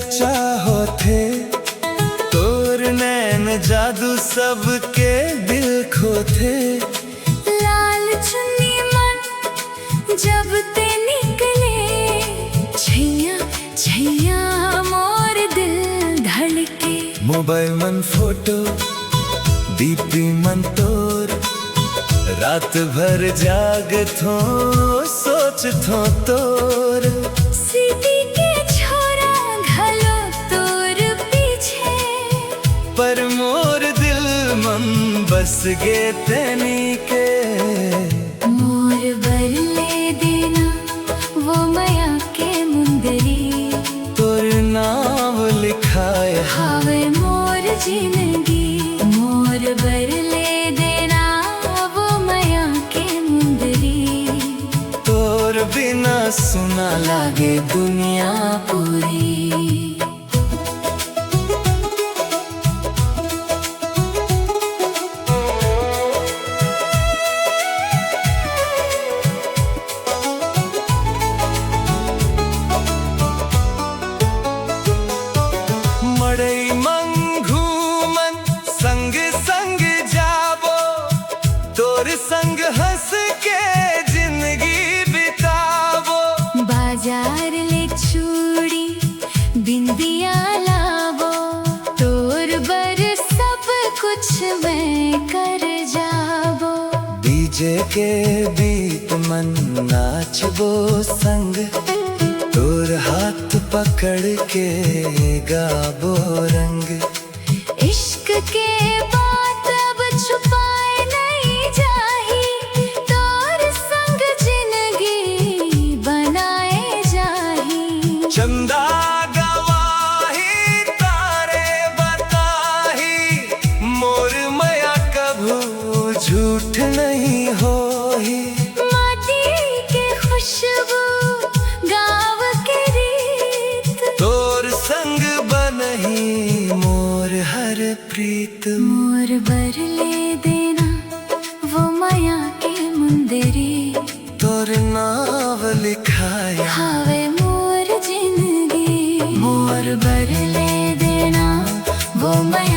चाहो थे तोर नैन जादू सबके दिल खो थे। लाल चुन्नी मन जब ते निकले, छैया छैया मोर दिल धड़के। मोबाइल मन फोटो दीपी मन तोर, रात भर जाग थो सोच थो तोर। सीधी के छोरा घलो तोर पीछे, पर मोर दिल मन बस गे तेनी के। मोर बरले देना वो माया के मुंदरी, तोर नाम लिखाए हावे मोर जिंदगी। मोर बरले देना वो माया के मुंदरी, तोर बिना सुना लागे दुनिया पूरी। मड़ई मंगू मन संग संग जाबो, तोर संग हंस के जिंदगी बिताबो। बाजार ले चूड़ी बिंदिया लावो, तोर बर सब कुछ मैं कर जाबो। डीजे के बीत मन नाचबो संग, तोर हाथ पकड़ के गाबो रंग। इश्क के बात अब छुपाए नहीं जाही, तोर संग जिंदगी बनाए जाही। चंदा गवाही तारे बताही, मोर माया कभू झूठ नहीं होही। माटी के खुशबू गाँव के रीत, तोर संग बनही मोर हर प्रीत। मोर बरले देना वो माया के मुंदरी, तोर नाव लिखाया हावे मोर जिंदगी। मोर बरले देना वो माया